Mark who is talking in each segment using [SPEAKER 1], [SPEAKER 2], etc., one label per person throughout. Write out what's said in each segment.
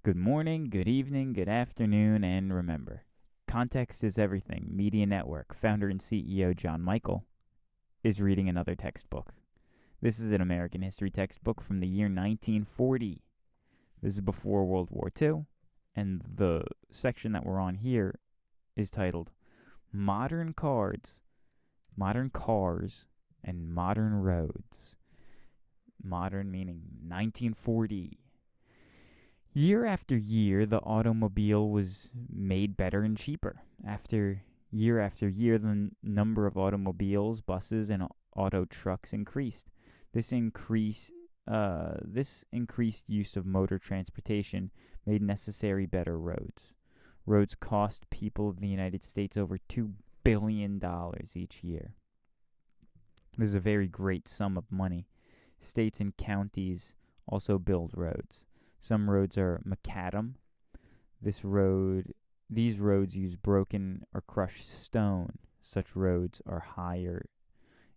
[SPEAKER 1] Good morning, good evening, good afternoon, and remember, context is everything. Media Network founder and CEO John Michael is reading another textbook. This is an American history textbook from the year 1940. This is before World War II, and the section that we're on here is titled Modern Cars, and Modern Roads. Modern meaning 1940. Year after year, the automobile was made better and cheaper. After year, the number of automobiles, buses, and auto trucks increased. This increased use of motor transportation made necessary better roads. Roads cost people of the United States over $2 billion each year. This is a very great sum of money. States and counties also build roads. Some roads are macadam. These roads use broken or crushed stone. Such roads are higher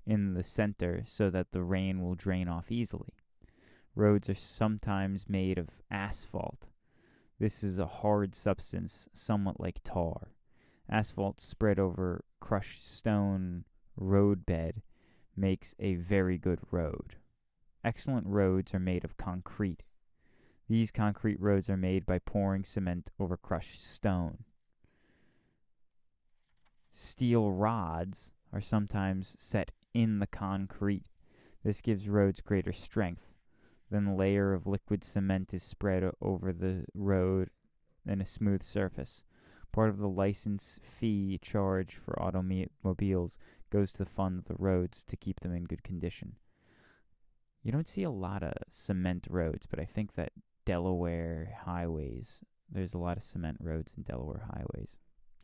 [SPEAKER 1] in the center so that the rain will drain off easily. Roads are sometimes made of asphalt. This is a hard substance, somewhat like tar. Asphalt spread over crushed stone roadbed makes a very good road. Excellent roads are made of concrete. These concrete roads are made by pouring cement over crushed stone. Steel rods are sometimes set in the concrete. This gives roads greater strength. Then a layer of liquid cement is spread over the road and a smooth surface. Part of the license fee charged for automobiles goes to fund the roads to keep them in good condition. You don't see a lot of cement roads, but I think that Delaware highways, there's a lot of cement roads in Delaware highways,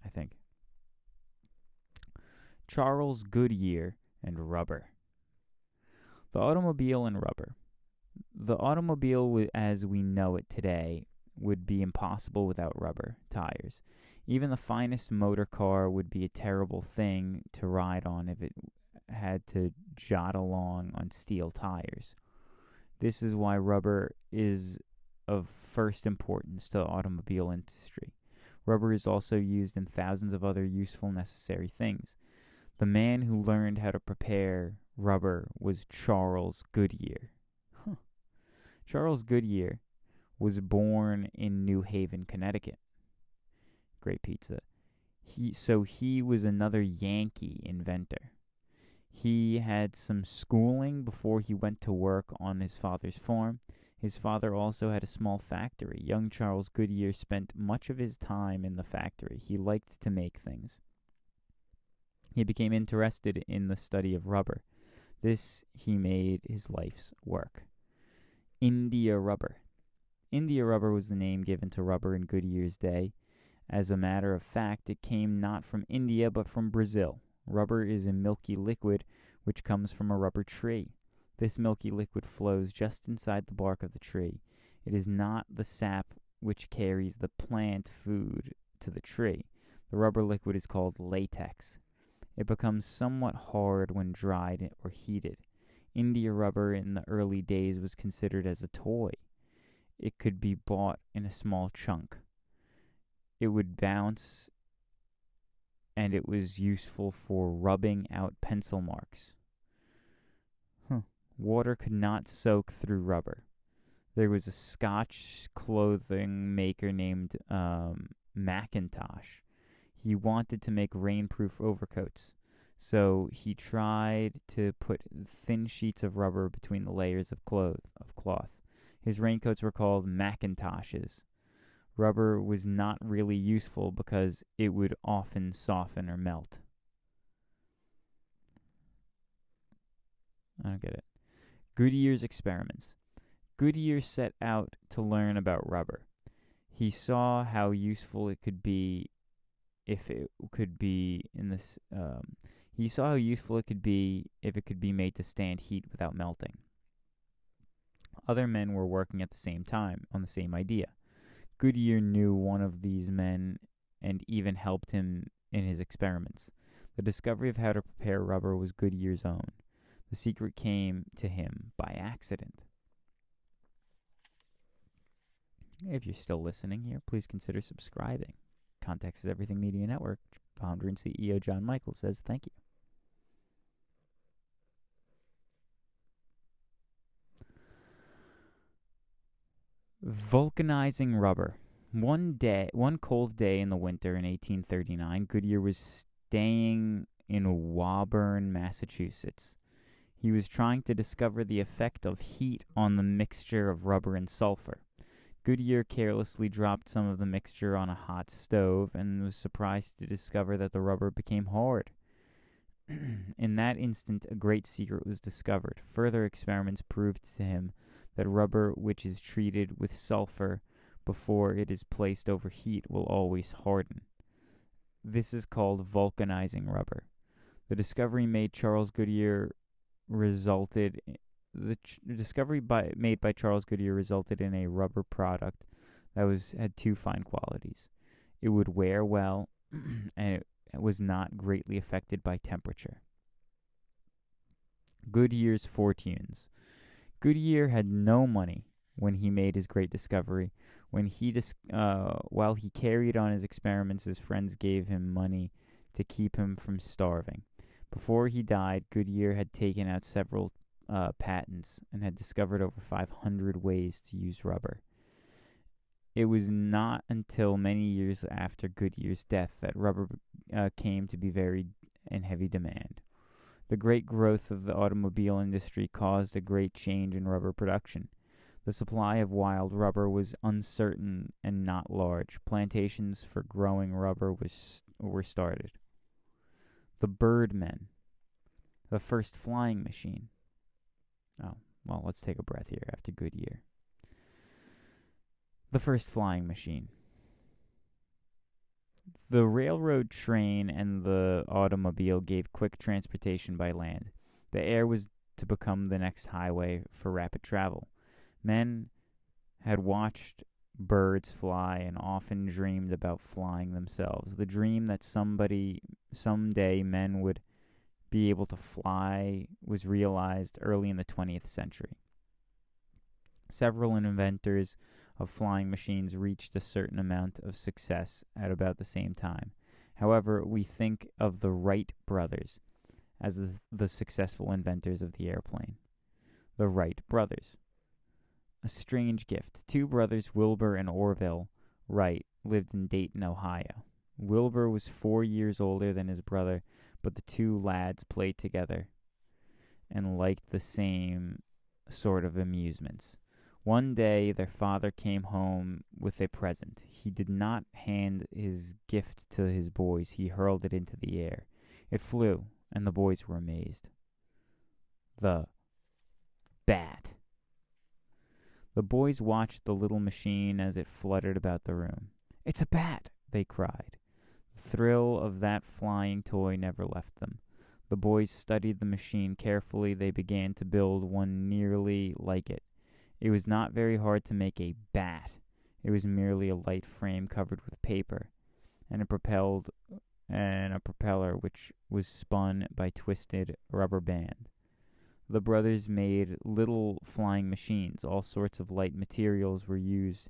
[SPEAKER 1] I think. Charles Goodyear and rubber. The automobile and rubber. The automobile, as we know it today, would be impossible without rubber tires. Even the finest motor car would be a terrible thing to ride on if it had to jot along on steel tires. This is why rubber is of first importance to the automobile industry. Rubber is also used in thousands of other useful, necessary things. The man who learned how to prepare rubber was Charles Goodyear. Charles Goodyear was born in New Haven, Connecticut. Great pizza. He was another Yankee inventor. He had some schooling before he went to work on his father's farm. His father also had a small factory. Young Charles Goodyear spent much of his time in the factory. He liked to make things. He became interested in the study of rubber. This he made his life's work. India rubber. India rubber was the name given to rubber in Goodyear's day. As a matter of fact, it came not from India but from Brazil. Rubber is a milky liquid which comes from a rubber tree. This milky liquid flows just inside the bark of the tree. It is not the sap which carries the plant food to the tree. The rubber liquid is called latex. It becomes somewhat hard when dried or heated. India rubber in the early days was considered as a toy. It could be bought in a small chunk. It would bounce, and it was useful for rubbing out pencil marks. Water could not soak through rubber. There was a Scotch clothing maker named Macintosh. He wanted to make rainproof overcoats, so he tried to put thin sheets of rubber between the layers of cloth. His raincoats were called Macintoshes. Rubber was not really useful because it would often soften or melt. I don't get it. Goodyear's experiments. Goodyear set out to learn about rubber. He saw how useful it could be if it could be made to stand heat without melting. Other men were working at the same time on the same idea. Goodyear knew one of these men and even helped him in his experiments. The discovery of how to prepare rubber was Goodyear's own. The secret came to him by accident. If you're still listening here, please consider subscribing. Context is Everything Media Network, founder and CEO John Michael says thank you. Vulcanizing rubber. One cold day in the winter in 1839, Goodyear was staying in Woburn, Massachusetts. He was trying to discover the effect of heat on the mixture of rubber and sulfur. Goodyear carelessly dropped some of the mixture on a hot stove and was surprised to discover that the rubber became hard. In that instant, a great secret was discovered. Further experiments proved to him that rubber which is treated with sulfur before it is placed over heat will always harden. This is called vulcanizing rubber. The discovery made by Charles Goodyear resulted in a rubber product that had two fine qualities. It would wear well, and it was not greatly affected by temperature. Goodyear's fortunes. Goodyear had no money when he made his great discovery. While he carried on his experiments, his friends gave him money to keep him from starving. Before he died, Goodyear had taken out several patents and had discovered over 500 ways to use rubber. It was not until many years after Goodyear's death that rubber came to be very in heavy demand. The great growth of the automobile industry caused a great change in rubber production. The supply of wild rubber was uncertain and not large. Plantations for growing rubber were started. The Birdmen, the first flying machine. Oh, well, let's take a breath here after Goodyear. The first flying machine. The railroad train and the automobile gave quick transportation by land. The air was to become the next highway for rapid travel. Men had watched birds fly and often dreamed about flying themselves. The dream that someday men would be able to fly was realized early in the 20th century. Several inventors of flying machines reached a certain amount of success at about the same time. However, we think of the Wright brothers as the successful inventors of the airplane. The Wright brothers. A strange gift. Two brothers, Wilbur and Orville Wright, lived in Dayton, Ohio. Wilbur was 4 years older than his brother, but the two lads played together and liked the same sort of amusements. One day, their father came home with a present. He did not hand his gift to his boys. He hurled it into the air. It flew, and the boys were amazed. The bat. The boys watched the little machine as it fluttered about the room. "It's a bat!" they cried. The thrill of that flying toy never left them. The boys studied the machine carefully. They began to build one nearly like it. It was not very hard to make a bat. It was merely a light frame covered with paper, and a propeller which was spun by twisted rubber band. The brothers made little flying machines. All sorts of light materials were used,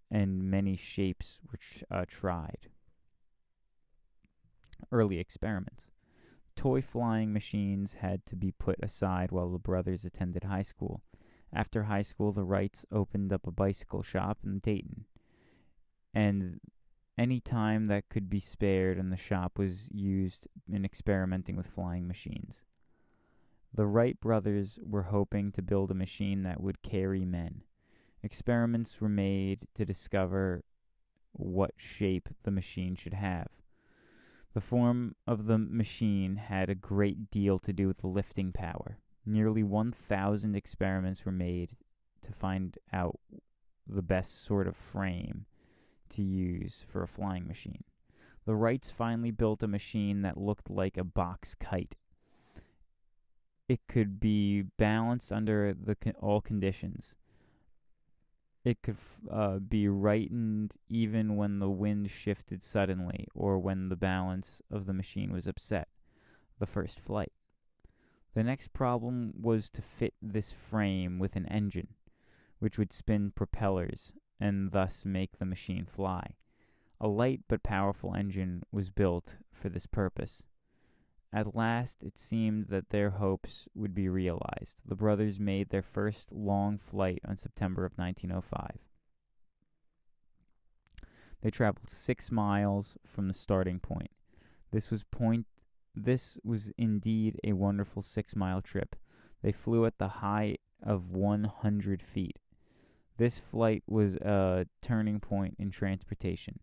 [SPEAKER 1] and many shapes were tried. Early experiments. Toy flying machines had to be put aside while the brothers attended high school. After high school, the Wrights opened up a bicycle shop in Dayton, and any time that could be spared in the shop was used in experimenting with flying machines. The Wright brothers were hoping to build a machine that would carry men. Experiments were made to discover what shape the machine should have. The form of the machine had a great deal to do with the lifting power. Nearly 1,000 experiments were made to find out the best sort of frame to use for a flying machine. The Wrights finally built a machine that looked like a box kite. It could be balanced under all conditions. It could be rightened even when the wind shifted suddenly or when the balance of the machine was upset. The first flight. The next problem was to fit this frame with an engine, which would spin propellers and thus make the machine fly. A light but powerful engine was built for this purpose. At last it seemed that their hopes would be realized. The brothers made their first long flight on September of 1905. They traveled 6 miles from the starting point. This was indeed a wonderful 6-mile trip. They flew at the height of 100 feet. This flight was a turning point in transportation.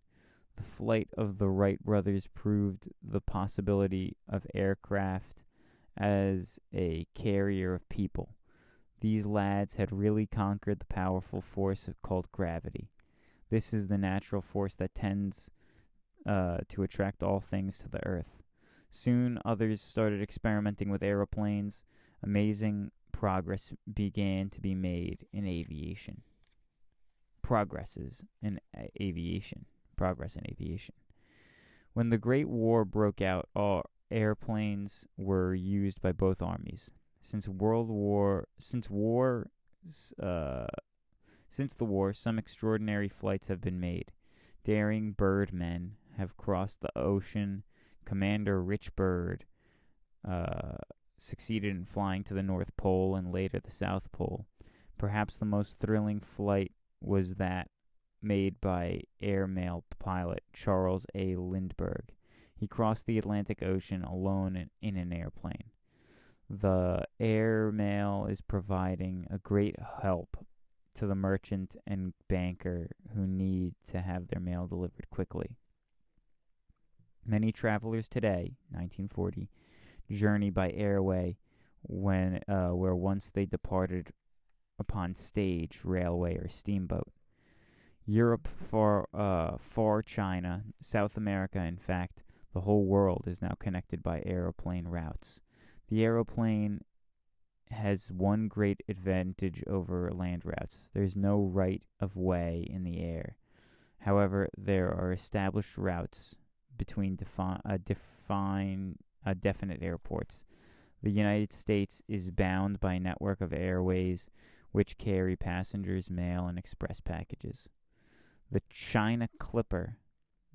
[SPEAKER 1] The flight of the Wright brothers proved the possibility of aircraft as a carrier of people. These lads had really conquered the powerful force called gravity. This is the natural force that tends to attract all things to the earth. Soon others started experimenting with aeroplanes. Amazing progress began to be made in aviation. Progress in aviation. When the Great War broke out, all airplanes were used by both armies. Since the war, some extraordinary flights have been made. Daring birdmen have crossed the ocean. Commander Rich Bird succeeded in flying to the North Pole and later the South Pole. Perhaps the most thrilling flight was that made by airmail pilot Charles A. Lindbergh. He crossed the Atlantic Ocean alone in an airplane. The airmail is providing a great help to the merchant and banker who need to have their mail delivered quickly. Many travelers today, 1940, journey by airway where once they departed upon stage, railway, or steamboat. Europe, far China, South America, in fact, the whole world is now connected by aeroplane routes. The aeroplane has one great advantage over land routes. There's no right of way in the air. However, there are established routes between definite airports. The United States is bound by a network of airways which carry passengers, mail, and express packages. The China Clipper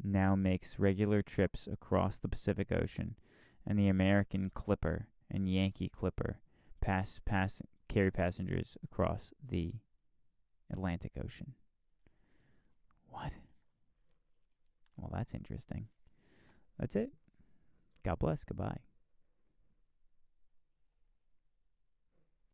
[SPEAKER 1] now makes regular trips across the Pacific Ocean, and the American Clipper and Yankee Clipper carry passengers across the Atlantic Ocean. What? Well, that's interesting. That's it. God bless. Goodbye.